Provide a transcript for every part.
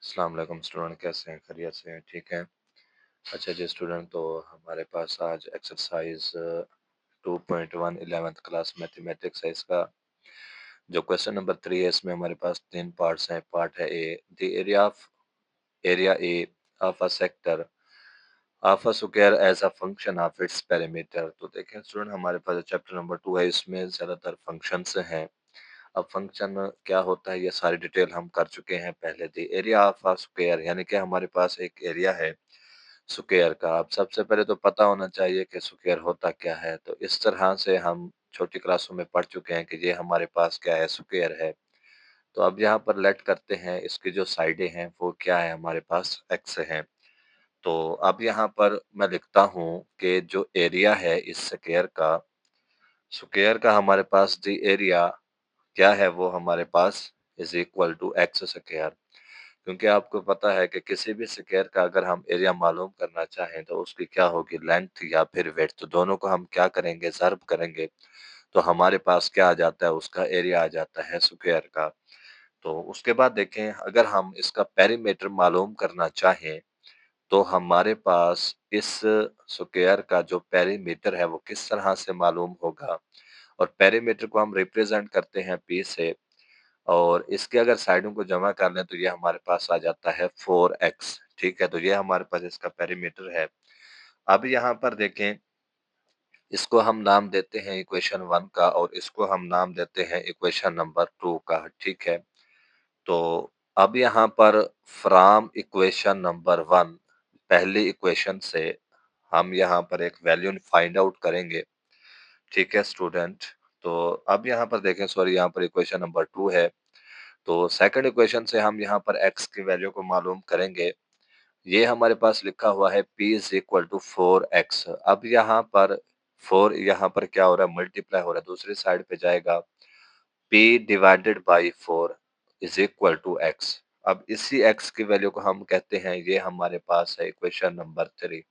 अस्सलाम वालेकुम स्टूडेंट, कैसे हैं? खैरियत से हैं? ठीक हैं? अच्छा जी स्टूडेंट, तो हमारे पास आज एक्सरसाइज 2.1 11th क्लास मैथमेटिक्स है। इसका जो क्वेश्चन नंबर 3 है, इसमें हमारे पास 3 पार्ट्स हैं। पार्ट है A, the area A of a sector of a square as a function of its perimeter. तो देखें स्टूडेंट, हमारे पास चैप्टर नंबर 2 है, इसमें ज़्यादातर फंक्शंस हैं। अब फंक्शन क्या होता है ये सारी डिटेल हम कर चुके हैं पहले। The area of a square यानी कि हमारे पास एक एरिया है स्क्वायर का। अब सबसे पहले तो पता होना चाहिए कि स्क्वायर होता क्या है। तो इस तरह से हम छोटी क्लासों में पढ़ चुके हैं कि ये हमारे पास क्या है, स्क्वायर है। तो अब यहाँ पर लेट करते हैं, इसकी जो साइडें हैं वो क्या है, हमारे पास एक्स है। तो अब यहाँ पर मैं लिखता हूँ कि जो एरिया है इस स्क्वायर का हमारे पास दी एरिया क्या है, वो हमारे पास is equal to X square. क्योंकि आपको पता है कि किसी भी स्क्वायर का अगर हम एरिया मालूम करना चाहें तो उसकी क्या होगी, लेंथ या फिर विड्थ, तो दोनों को हम क्या करेंगे, ज़र्ब करेंगे। तो हमारे पास क्या आ जाता है, उसका एरिया आ जाता है स्क्वायर का। तो उसके बाद देखें, अगर हम इसका पेरीमीटर मालूम करना चाहें तो हमारे पास इस स्क्वायर का जो पेरीमीटर है वो किस तरह से मालूम होगा। और पेरीमीटर को हम रिप्रेजेंट करते हैं पी से, और इसके अगर साइडों को जमा कर लें तो ये हमारे पास आ जाता है 4x। ठीक है, तो ये हमारे पास इसका पेरीमीटर है। अब यहाँ पर देखें, इसको हम नाम देते हैं इक्वेशन 1 का, और इसको हम नाम देते हैं इक्वेशन नंबर 2 का। ठीक है, तो अब यहाँ पर फ्रॉम इक्वेशन नंबर 1, पहली इक्वेशन से हम यहाँ पर एक वैल्यू फाइंड आउट करेंगे। ठीक है स्टूडेंट, तो अब यहाँ पर देखें, सॉरी, यहाँ पर इक्वेशन नंबर 2 है। तो सेकंड इक्वेशन से हम यहाँ पर x की वैल्यू को मालूम करेंगे। ये हमारे पास लिखा हुआ है p is equal to 4x। अब यहाँ पर 4 यहाँ पर क्या हो रहा है, मल्टीप्लाई हो रहा है, दूसरी साइड पे जाएगा। p divided by 4 is equal to x। अब इसी x की वैल्यू को हम कहते हैं, ये हमारे पास है इक्वेशन नंबर 3।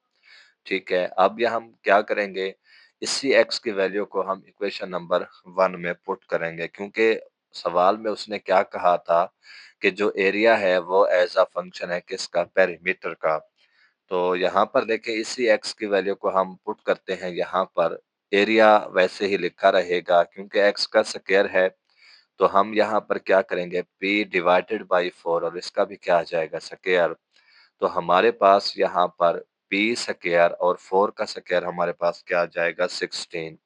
ठीक है, अब यह हम क्या करेंगे, इसी x की वैल्यू को हम इक्वेशन नंबर 1 में पुट करेंगे। क्योंकि सवाल में उसने क्या कहा था कि जो एरिया है वो एज अ फंक्शन है किसका, पेरीमीटर का। तो यहाँ पर देखिए, इसी x की वैल्यू को हम पुट करते हैं यहाँ पर। एरिया वैसे ही लिखा रहेगा क्योंकि x का स्क्वायर है। तो हम यहाँ पर क्या करेंगे, p डिवाइडेड बाई 4, और इसका भी क्या आ जाएगा, स्क्वायर। तो हमारे पास यहाँ पर p स्क्वायर और 4 का स्क्वायर हमारे पास क्या आ जाएगा, 16।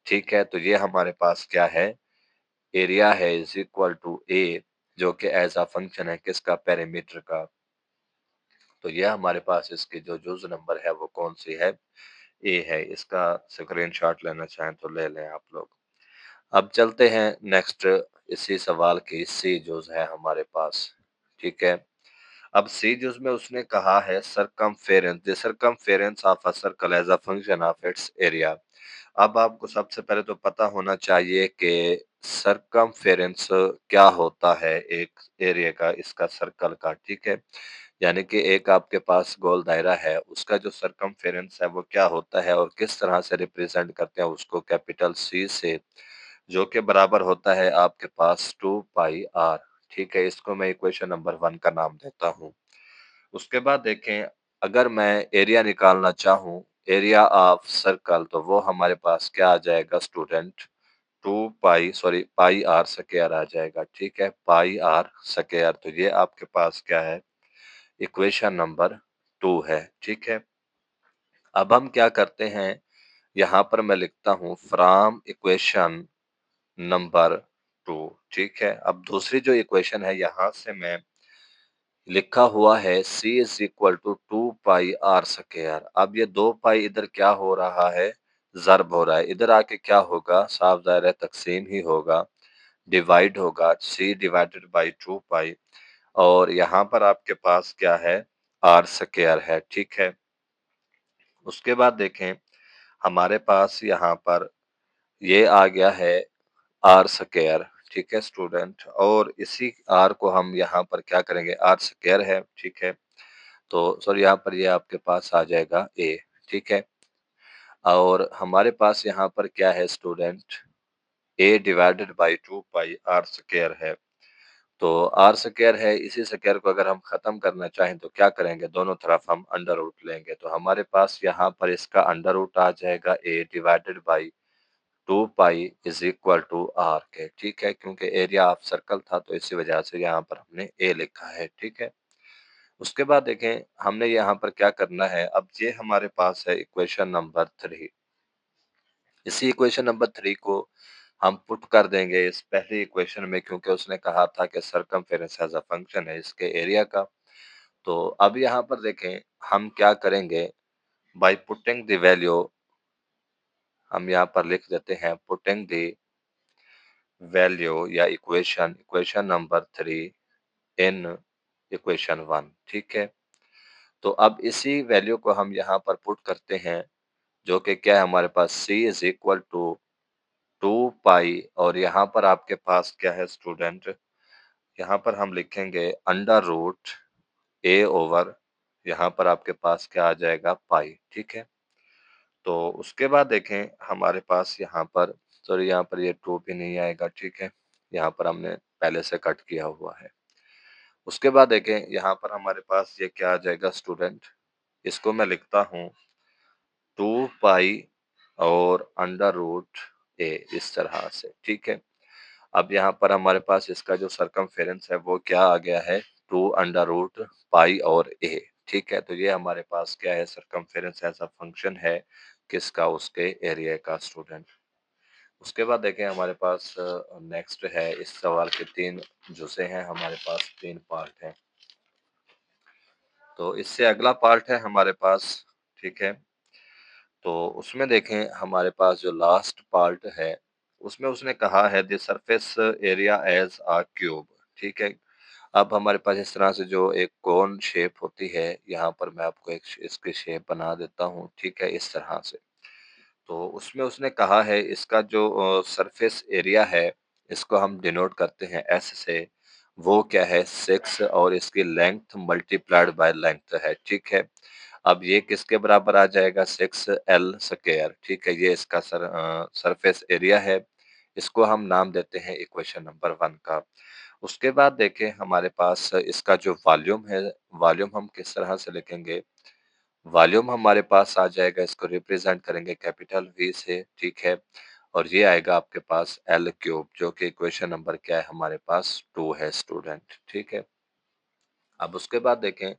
ठीक है, तो ये हमारे पास क्या है, एरिया है इज इक्वल टू ए, जो कि एज अ फंक्शन है किसका, पेरीमीटर का। तो ये हमारे पास इसकी जो जुज नंबर है वो कौन सी है, ए है। इसका स्क्रीनशॉट लेना चाहें तो ले लें आप लोग। अब चलते हैं नेक्स्ट, इसी सवाल की सी जुज है हमारे पास। ठीक है, अब सी जुज में उसने कहा है circumference, the circumference of a circle as a function of its area. अब आपको सबसे पहले तो पता होना चाहिए कि सरकमफेरेंस क्या होता है एक एरिया का, इसका सर्कल का। ठीक है, यानी कि एक आपके पास गोल दायरा है, उसका जो सरकमफेरेंस है वो क्या होता है और किस तरह से रिप्रेजेंट करते हैं उसको, कैपिटल सी से, जो कि बराबर होता है आपके पास 2 पाई आर। ठीक है, इसको मैं इक्वेशन नंबर 1 का नाम देता हूँ। उसके बाद देखें, अगर मैं एरिया निकालना चाहूँ, एरिया ऑफ सर्कल, तो वो हमारे पास क्या आ जाएगा स्टूडेंट, पाई आर स्क्वायर आ जाएगा। ठीक है, पाई आर स्क्वायर। तो ये आपके पास क्या है, इक्वेशन नंबर 2 है। ठीक है, अब हम क्या करते हैं, यहाँ पर मैं लिखता हूँ फ्रॉम इक्वेशन नंबर 2। ठीक है, अब दूसरी जो इक्वेशन है, यहाँ से मैं लिखा हुआ है c is equal to 2 pi R square. अब ये 2 पाई इधर क्या हो रहा है, ज़र्ब हो रहा है, इधर आके क्या होगा, साफ ज़ाहिर है तकसीम ही होगा, डिवाइड होगा, c डिवाइडेड बाई 2 पाई, और यहाँ पर आपके पास क्या है, आर स्क्वायर है। ठीक है, उसके बाद देखें, हमारे पास यहाँ पर ये आ गया है आर स्क्वायर। ठीक है स्टूडेंट, और इसी आर को हम यहाँ पर क्या करेंगे, आर स्क्वायर है। ठीक है, तो सॉरी, यहाँ पर ये आपके पास आ जाएगा ए। ठीक है, और हमारे पास यहाँ पर क्या है student, A divided by 2 pi R square है। तो आर स्क्वायर है, इसी स्क्वायर को अगर हम खत्म करना चाहें तो क्या करेंगे, दोनों तरफ हम अंडर रूट लेंगे। तो हमारे पास यहाँ पर इसका अंडर रूट आ जाएगा a divided by 2 pi is equal to R के, ठीक है, क्योंकि एरिया ऑफ सर्कल था तो इसी वजह से यहाँ पर हमने a लिखा है, ठीक है। उसके बाद देखें हमने यहाँ पर क्या करना है, अब ये हमारे पास है इक्वेशन नंबर 3। इसी इक्वेशन नंबर 3 को हम पुट कर देंगे इस पहली इक्वेशन में, क्योंकि उसने कहा था कि सरकमफेरेंस एज अ फंक्शन है इसके एरिया का। तो अब यहाँ पर देखें हम क्या करेंगे, बाय पुटिंग द वैल्यू, हम यहाँ पर लिख देते हैं पुटिंग द वैल्यू या इक्वेशन नंबर 3 इन इक्वेशन 1, ठीक है। तो अब इसी वैल्यू को हम यहाँ पर पुट करते हैं, जो कि क्या है हमारे पास c इज इक्वल टू 2 पाई, और यहाँ पर आपके पास क्या है स्टूडेंट, यहाँ पर हम लिखेंगे अंडर रूट a ओवर, यहाँ पर आपके पास क्या आ जाएगा पाई, ठीक है। तो उसके बाद देखें हमारे पास यहाँ पर, सॉरी यहाँ पर ये 2 भी नहीं आएगा, ठीक है, यहाँ पर हमने पहले से कट किया हुआ है। उसके बाद देखें यहाँ पर हमारे पास ये क्या आ जाएगा स्टूडेंट, इसको मैं लिखता हूँ 2 पाई और अंडर रूट a, इस तरह से, ठीक है। अब यहाँ पर हमारे पास इसका जो सरकमफेरेंस है वो क्या आ गया है, 2 अंडर रूट पाई और a, ठीक है। तो ये हमारे पास क्या है, सरकमफेरेंस ऐसा फंक्शन है किसका, उसके एरिया का स्टूडेंट। उसके बाद देखें हमारे पास नेक्स्ट है, इस सवाल के 3 जुज़े हैं, हमारे पास 3 पार्ट हैं। तो इससे अगला पार्ट है हमारे पास, ठीक है। तो उसमें देखें हमारे पास जो लास्ट पार्ट है, उसमें उसने कहा है the surface area as a cube, ठीक है। अब हमारे पास इस तरह से जो एक कोन शेप होती है, यहाँ पर मैं आपको एक इसकी शेप बना देता हूँ, ठीक है, इस तरह से। तो उसमें उसने कहा है इसका जो सरफेस एरिया है, इसको हम डिनोट करते हैं एस से, वो क्या है 6, और इसकी लेंथ मल्टीप्लाइड बाय लेंथ है, ठीक है। अब ये किसके बराबर आ जाएगा, 6l स्क्वायर, ठीक है, ये इसका सरफेस एरिया है। इसको हम नाम देते हैं इक्वेशन नंबर 1 का। उसके बाद देखें हमारे पास इसका जो वॉल्यूम है, वॉल्यूम हम किस तरह से लिखेंगे, वॉल्यूम हमारे पास आ जाएगा, इसको रिप्रेजेंट करेंगे कैपिटल वी से, ठीक है। और ये आएगा आपके पास एल क्यूब, जो कि इक्वेशन नंबर क्या है हमारे पास 2 है स्टूडेंट, ठीक है। अब उसके बाद देखें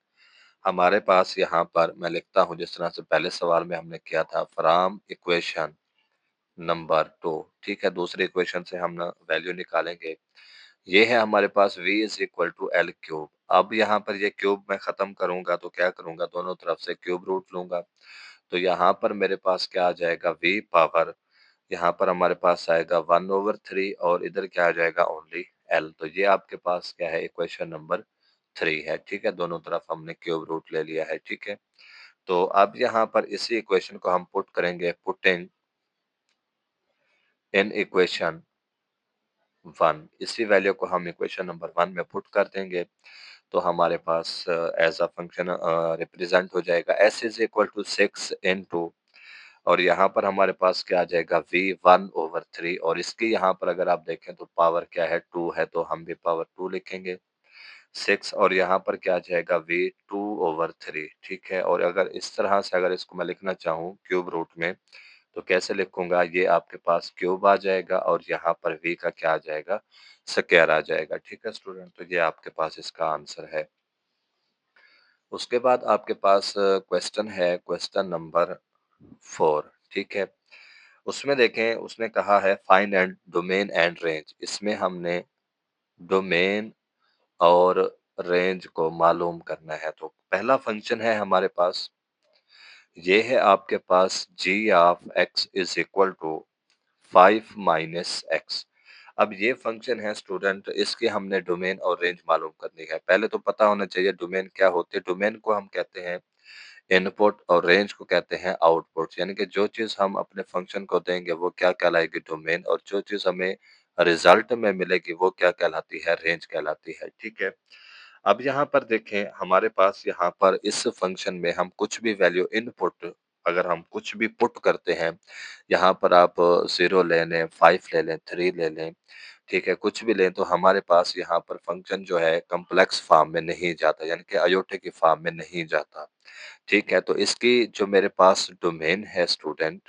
हमारे पास यहाँ पर मैं लिखता हूँ जिस तरह से पहले सवाल में हमने किया था, फ्रॉम इक्वेशन नंबर 2, ठीक है, दूसरे इक्वेशन से हम ना वैल्यू निकालेंगे। ये है हमारे पास v is equal to L cube. अब यहाँ पर ये क्यूब मैं खत्म करूंगा तो क्या करूंगा, दोनों तरफ से क्यूब रूट लूंगा। तो यहाँ पर मेरे पास क्या आ जाएगा, v पावर, यहाँ पर हमारे पास आएगा 1/3, और इधर क्या आ जाएगा ओनली l। तो ये आपके पास क्या है, इक्वेशन नंबर 3 है, ठीक है। दोनों तरफ हमने क्यूब रूट ले लिया है, ठीक है। तो अब यहाँ पर इसी इक्वेशन को हम पुट करेंगे, पुटिंग इन इक्वेशन 1, इसी वैल्यू को हम इक्वेशन नंबर 1 में पुट कर देंगे। तो हमारे पास एज अ फंक्शन रिप्रेजेंट हो जाएगा s is equal to 6 into, और यहाँ पर हमारे पास क्या आ जाएगा v 1/3, और इसकी यहाँ पर अगर आप देखें तो पावर क्या है 2 है, तो हम भी पावर 2 लिखेंगे 6, और यहाँ पर क्या आ जाएगा v 2/3, ठीक है। और अगर इस तरह से अगर इसको मैं लिखना चाहूँ क्यूब रूट में, तो कैसे लिखूंगा, ये आपके पास क्यूब आ जाएगा और यहाँ पर v का क्या आ जाएगा, स्क्वायर आ जाएगा, ठीक है स्टूडेंट। तो ये आपके पास इसका आंसर है। उसके बाद आपके पास क्वेश्चन है, क्वेश्चन नंबर 4, ठीक है। उसमें देखें उसने कहा है find and domain and range, इसमें हमने डोमेन और रेंज को मालूम करना है। तो पहला फंक्शन है हमारे पास, ये है आपके पास g of x is equal to 5 minus X. अब ये फंक्शन है स्टूडेंट, इसकी हमने डोमेन और रेंज मालूम करनी है। पहले तो पता होना चाहिए डोमेन क्या होते हैं। डोमेन को हम कहते हैं इनपुट, और रेंज को कहते हैं आउटपुट, यानी कि जो चीज़ हम अपने फंक्शन को देंगे वो क्या कहलाएगी, डोमेन, और जो चीज़ हमें रिजल्ट में मिलेगी वो क्या कहलाती है, रेंज कहलाती है, ठीक है। अब यहाँ पर देखें हमारे पास यहाँ पर इस फंक्शन में हम कुछ भी वैल्यू इनपुट, अगर हम कुछ भी पुट करते हैं, यहाँ पर आप 0 ले लें, 5 ले लें, 3 ले लें, ठीक है? कुछ भी लें तो हमारे पास यहाँ पर फ़ंक्शन जो है कॉम्प्लेक्स फ़ॉर्म में नहीं जाता, यानी कि अयोटे की फ़ॉर्म में नहीं जाता, ठीक है? तो इसकी जो मेरे पास डोमेन है स्टूडेंट,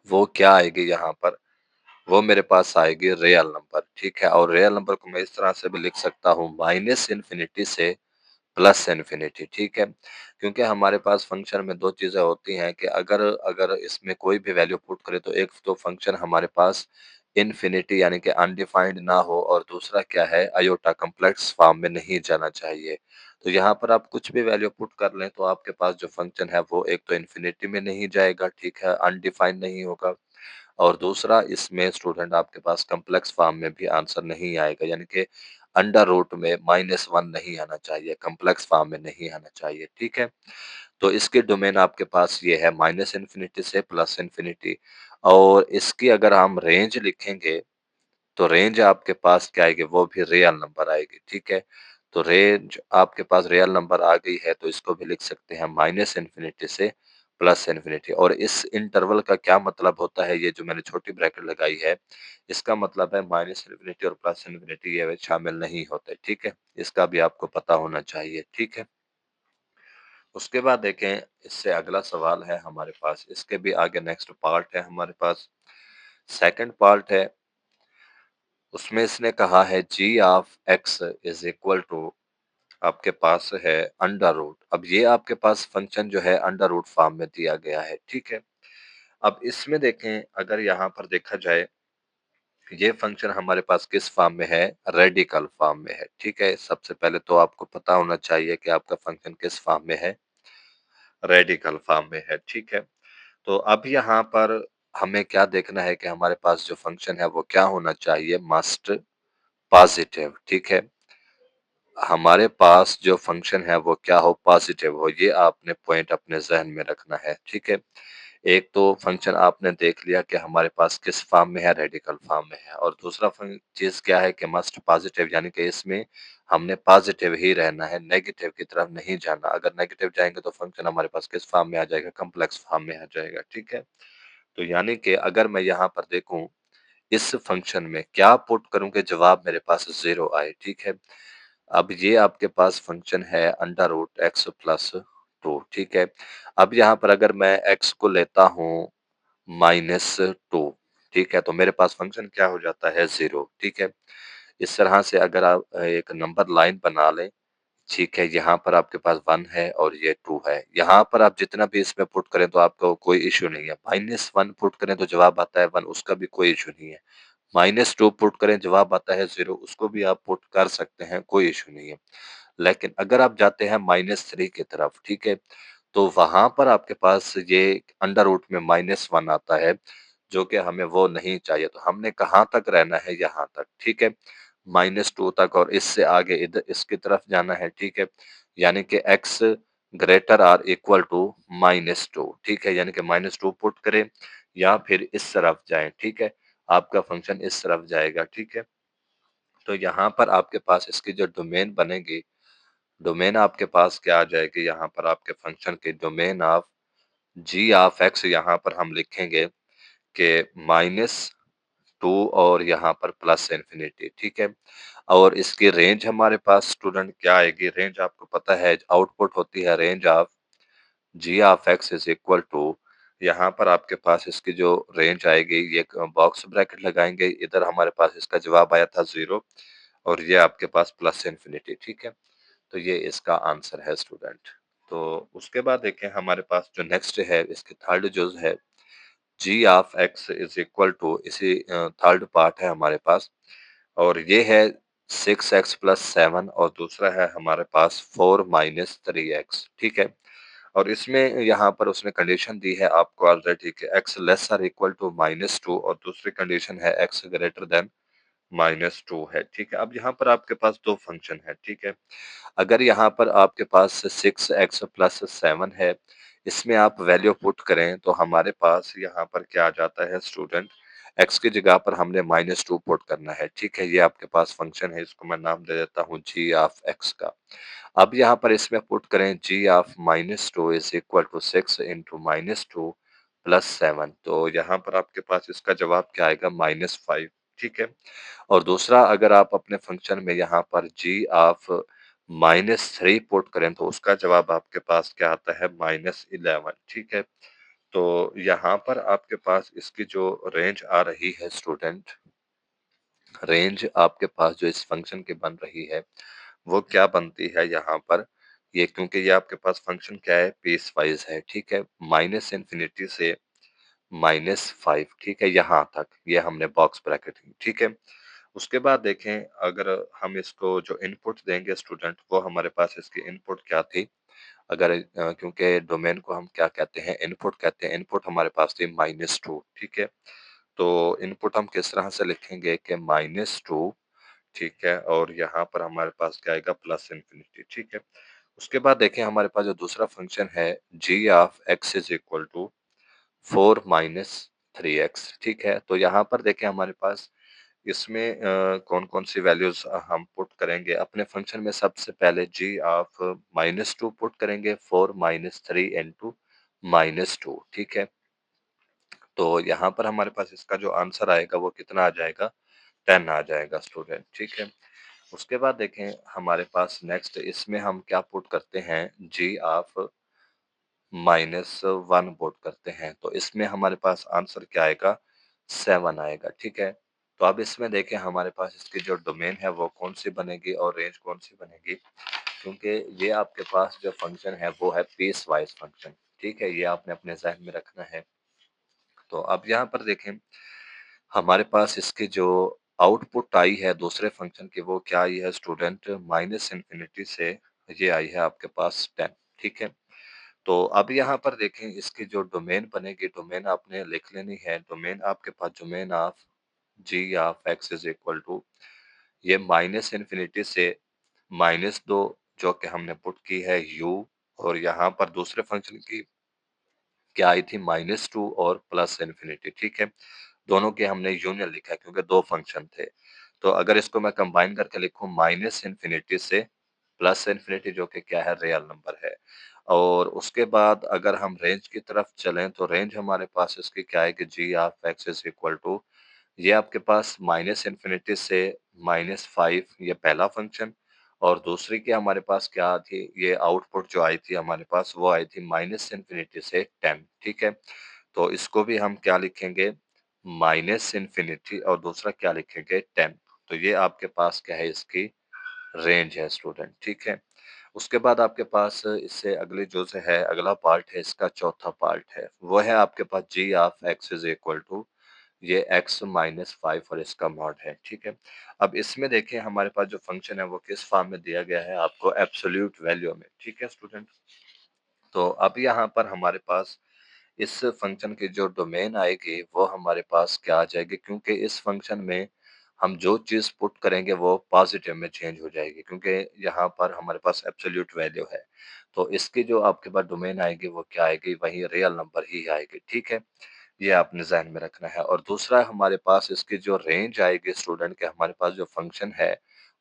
वो क्या आएगी यहाँ पर, वो मेरे पास आएगी रियल नंबर, ठीक है? और रियल नंबर को मैं इस तरह से भी लिख सकता हूँ माइनस इन्फिनिटी से प्लस इन्फिनिटी, ठीक है? क्योंकि हमारे पास फ़ंक्शन में 2 चीज़ें होती हैं कि अगर अगर इसमें कोई भी वैल्यू पुट करें तो एक तो फ़ंक्शन हमारे पास इन्फिनिटी यानी कि अनडिफाइंड ना हो और दूसरा क्या है अयोटा कॉम्प्लेक्स फॉर्म में नहीं जाना चाहिए। तो यहाँ पर आप कुछ भी वैल्यू पुट कर लें तो आपके पास जो फ़ंक्शन है वो एक तो इन्फिनिटी में नहीं जाएगा, ठीक है? अनडिफाइंड नहीं होगा और दूसरा इसमें स्टूडेंट आपके पास कॉम्प्लेक्स फॉर्म में भी आंसर नहीं आएगा, यानी कि अंडर रूट में -1 नहीं आना चाहिए, कॉम्प्लेक्स फॉर्म में नहीं आना चाहिए, ठीक है? तो इसके डोमेन आपके पास ये है माइनस इन्फिनिटी से प्लस इन्फिनिटी और इसकी अगर हम रेंज लिखेंगे तो रेंज आपके पास क्या आएगी, वो भी रियल नंबर आएगी, ठीक है? तो रेंज आपके पास रियल नंबर आ गई है, तो इसको भी लिख सकते हैं माइनस इन्फिनिटी से प्लस इन्फिनिटी और इस इंटरवल का क्या मतलब होता है, ये जो मैंने छोटी ब्रैकेट लगाई है, इसका मतलब है माइनस इन्फिनिटी और प्लस इन्फिनिटी ये शामिल नहीं होते, ठीक है? इसका भी आपको पता होना चाहिए, ठीक है? उसके बाद देखें, इससे अगला सवाल है हमारे पास, इसके भी आगे नेक्स्ट पार्ट है हमारे पास, सेकंड पार्ट है उसमें इसने कहा है g of x is equal to आपके पास है अंडर रूट। अब ये आपके पास फंक्शन जो है अंडर रूट फॉर्म में दिया गया है, ठीक है? अब इसमें देखें अगर यहाँ पर देखा जाए ये फंक्शन हमारे पास किस फॉर्म में है, रेडिकल फॉर्म में है, ठीक है? सबसे पहले तो आपको पता होना चाहिए कि आपका फंक्शन किस फॉर्म में है, रेडिकल फॉर्म में है, ठीक है? तो अब यहाँ पर हमें क्या देखना है कि हमारे पास जो फंक्शन है वो क्या होना चाहिए, मस्ट पॉजिटिव, ठीक है? हमारे पास जो फंक्शन है वो क्या हो, पॉजिटिव हो, ये आपने पॉइंट अपने ज़हन में रखना है, ठीक है? एक तो फंक्शन आपने देख लिया कि हमारे पास किस फॉर्म में है, रेडिकल फॉर्म में है और दूसरा चीज़ क्या है कि मस्ट पॉजिटिव यानी कि इसमें हमने पॉजिटिव ही रहना है, नेगेटिव की तरफ नहीं जाना। अगर नेगेटिव जाएँगे तो फंक्शन हमारे पास किस फॉर्म में आ जाएगा, कॉम्प्लेक्स फॉर्म में आ जाएगा, ठीक है? तो यानी कि अगर मैं यहाँ पर देखूँ, इस फंक्शन में क्या पुट करूँ कि जवाब मेरे पास 0 आए, ठीक है? अब ये आपके पास फंक्शन है अंडर रूट एक्स प्लस 2, ठीक है? अब यहाँ पर अगर मैं एक्स को लेता हूँ -2, ठीक है? तो मेरे पास फंक्शन क्या हो जाता है 0, ठीक है? इस तरह से अगर आप एक नंबर लाइन बना लें, ठीक है? यहाँ पर आपके पास 1 है और ये 2 है। यहाँ पर आप जितना भी इसमें पुट करें तो आपको कोई इश्यू नहीं है। -1 पुट करें तो जवाब आता है 1 उसका भी कोई इश्यू नहीं है। -2 पुट करें जवाब आता है 0 उसको भी आप पुट कर सकते हैं, कोई इश्यू नहीं है। लेकिन अगर आप जाते हैं -3 की तरफ, ठीक है? तो वहाँ पर आपके पास ये अंडर रूट में -1 आता है, जो कि हमें वो नहीं चाहिए। तो हमने कहाँ तक रहना है, यहाँ तक, ठीक है? -2 तक और इससे आगे इधर इसकी तरफ जाना है, ठीक है? यानी कि x greater or equal to -2, ठीक है? यानी कि -2 पुट करें या फिर इस तरफ जाएँ, ठीक है? आपका फंक्शन इस तरफ जाएगा, ठीक है? तो यहाँ पर आपके पास इसकी जो डोमेन बनेगी, डोमेन आपके पास क्या आ जाएगी, यहाँ पर आपके फंक्शन की domain of g of x यहाँ पर हम लिखेंगे कि -2 और यहाँ पर प्लस इन्फिनिटी, ठीक है? और इसकी रेंज हमारे पास स्टूडेंट क्या आएगी, रेंज आपको पता है आउटपुट होती है range of g of x is equal to यहाँ पर आपके पास इसकी जो रेंज आएगी, ये बॉक्स ब्रैकेट लगाएंगे, इधर हमारे पास इसका जवाब आया था 0 और ये आपके पास प्लस इन्फिनिटी, ठीक है? तो ये इसका आंसर है स्टूडेंट। तो उसके बाद देखें हमारे पास जो नेक्स्ट है, इसके थर्ड जो है g of x is equal to इसी थर्ड पार्ट है हमारे पास और ये है 6x प्लस 7 और दूसरा है हमारे पास 4 माइनस 3x, ठीक है? और इसमें यहाँ पर उसने कंडीशन दी है आपको ऑलरेडी कि x less or equal to -2 और दूसरी कंडीशन है x ग्रेटर देन -2 है, ठीक है? अब यहाँ पर आपके पास 2 फंक्शन है, ठीक है? अगर यहाँ पर आपके पास 6x प्लस 7 है, इसमें आप वैल्यू पुट करें तो हमारे पास यहाँ पर क्या आ जाता है स्टूडेंट, x की जगह पर हमने -2 पुट करना है, ठीक है? ये आपके पास फंक्शन है, इसको मैं नाम दे देता हूँ g ऑफ x का। अब यहाँ पर इसमें पुट करें g of -2 is equal to 6 into -2 plus 7, तो यहाँ पर आपके पास इसका जवाब क्या आएगा, -5, ठीक है? और दूसरा अगर आप अपने फंक्शन में यहाँ पर g ऑफ -3 पुट करें तो उसका जवाब आपके पास क्या आता है -11 ठीक है? तो यहाँ पर आपके पास इसकी जो रेंज आ रही है स्टूडेंट, रेंज आपके पास जो इस फंक्शन की बन रही है, वो क्या बनती है यहाँ पर, ये क्योंकि ये आपके पास फंक्शन क्या है पीस वाइज़ है, ठीक है? माइनस इन्फिनिटी से -5 ठीक है? यहाँ तक ये हमने बॉक्स ब्रैकेट की, ठीक है? उसके बाद देखें अगर हम इसको जो इनपुट देंगे स्टूडेंट वो हमारे पास इसकी इनपुट क्या थी? अगर क्योंकि डोमेन को हम क्या कहते हैं इनपुट कहते हैं, इनपुट हमारे पास थी -2 ठीक है? तो इनपुट हम किस तरह से लिखेंगे कि -2 ठीक है? और यहाँ पर हमारे पास क्या आएगा प्लस इन्फिनिटी ठीक है? उसके बाद देखें हमारे पास जो दूसरा फंक्शन है g of x is equal to 4 minus 3x ठीक है? तो यहाँ पर देखें हमारे पास इसमें कौन-कौन सी वैल्यूज़ हम पुट करेंगे अपने फंक्शन में सबसे पहले g ऑफ -2 पुट करेंगे 4 माइनस 3 इनटू -2 ठीक है? तो यहाँ पर हमारे पास इसका जो आंसर आएगा वो कितना आ जाएगा 10 आ जाएगा स्टूडेंट ठीक है? उसके बाद देखें हमारे पास नेक्स्ट इसमें हम क्या पुट करते हैं g ऑफ -1 पुट करते हैं, तो इसमें हमारे पास आंसर क्या आएगा 7 आएगा, ठीक है? तो अब इसमें देखें हमारे पास इसकी जो डोमेन है वो कौन-सी बनेगी और रेंज कौन-सी बनेगी, क्योंकि ये आपके पास जो फंक्शन है वो है पीस वाइज़ फंक्शन, ठीक है? ये आपने अपने ज़हन में रखना है। तो अब यहाँ पर देखें हमारे पास इसकी जो आउटपुट आई है दूसरे फंक्शन की वो क्या आई है स्टूडेंट माइनस इन्फिनिटी से ये आई है आपके पास 10 ठीक है? तो अब यहाँ पर देखें इसकी जो डोमेन बनेगी, डोमेन आपने लिख लेनी है। डोमेन आपके पास domain of g of x is equal to ये माइनस इन्फिनिटी से -2 जो कि हमने पुट की है u और यहाँ पर दूसरे फंक्शन की क्या आई थी -2 और प्लस इन्फिनिटी ठीक है? दोनों के हमने यूनियन लिखा है क्योंकि 2 फंक्शन थे। तो अगर इसको मैं कंबाइन करके लिखूँ माइनस इन्फिनिटी से प्लस इन्फिनिटी जो कि क्या है रियल नंबर है। और उसके बाद अगर हम रेंज की तरफ चलें तो रेंज हमारे पास इसकी क्या है कि g of x is equal to ये आपके पास माइनस इन्फिनिटी से -5 ये पहला फंक्शन और दूसरी की हमारे पास क्या थी, ये आउटपुट जो आई थी हमारे पास वो आई थी माइनस इन्फिनिटी से 10 ठीक है? तो इसको भी हम क्या लिखेंगे माइनस इन्फिनिटी और दूसरा क्या लिखेंगे 10 तो ये आपके पास क्या है इसकी रेंज है स्टूडेंट ठीक है? उसके बाद आपके पास इससे अगली जो से है अगला पार्ट है इसका चौथा पार्ट है, वो है आपके पास g of x is equal to ये x माइनस 5 और इसका मॉड है, ठीक है? अब इसमें देखिए हमारे पास जो फंक्शन है वो किस फॉर्म में दिया गया है आपको एब्सोल्यूट वैल्यू में, ठीक है स्टूडेंट? तो अब यहाँ पर हमारे पास इस फंक्शन की जो डोमेन आएगी वो हमारे पास क्या आ जाएगी क्योंकि इस फंक्शन में हम जो चीज़ पुट करेंगे वो पॉजिटिव में चेंज हो जाएगी क्योंकि यहाँ पर हमारे पास एब्सोल्यूट वैल्यू है। तो इसकी जो आपके पास डोमेन आएगी वो क्या आएगी वही रियल नंबर ही आएगी, ठीक है? ये आपने ज़हन में रखना है और दूसरा हमारे पास इसकी जो रेंज आएगी स्टूडेंट के हमारे पास जो फंक्शन है,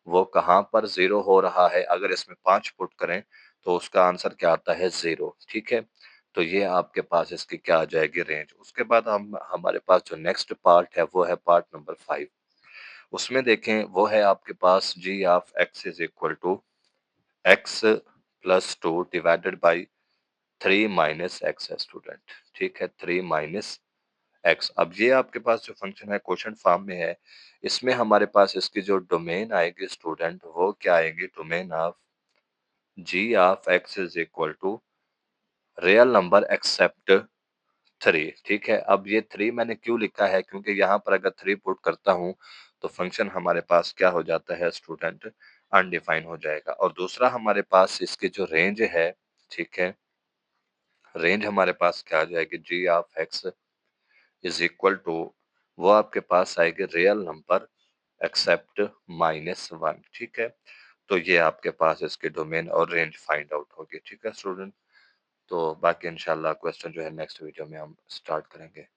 वो कहाँ पर 0 हो रहा है, अगर इसमें 5 पुट करें, तो उसका आंसर क्या आता है 0 ठीक है? तो ये आपके पास इसकी क्या आ जाएगी रेंज। उसके बाद हम हमारे पास जो नेक्स्ट पार्ट है वो है पार्ट नंबर 5 उसमें देखें वो है आपके पास g of x is equal to x plus 2 divided by 3 minus x है स्टूडेंट, ठीक है? 3 माइनस एक्स अब ये आपके पास जो फंक्शन है क्वोशंट फॉर्म में है, इसमें हमारे पास इसकी जो डोमेन आएगी स्टूडेंट वो क्या आएगी domain of g of x is equal to real number except 3 ठीक है? अब ये 3 मैंने क्यों लिखा है क्योंकि यहाँ पर अगर 3 पुट करता हूँ, तो फंक्शन हमारे पास क्या हो जाता है स्टूडेंट अनडिफाइन हो जाएगा और दूसरा हमारे पास इसकी जो रेंज है, ठीक है? रेंज हमारे पास क्या आ जाएगी g of x is equal to वो आपके पास आएगी रियल नंबर एक्सेप्ट -1 ठीक है? तो ये आपके पास इसकी डोमेन और रेंज फाइंड आउट होगी, ठीक है स्टूडेंट? तो बाकी इंशाल्लाह क्वेश्चन जो है नेक्स्ट वीडियो में हम स्टार्ट करेंगे।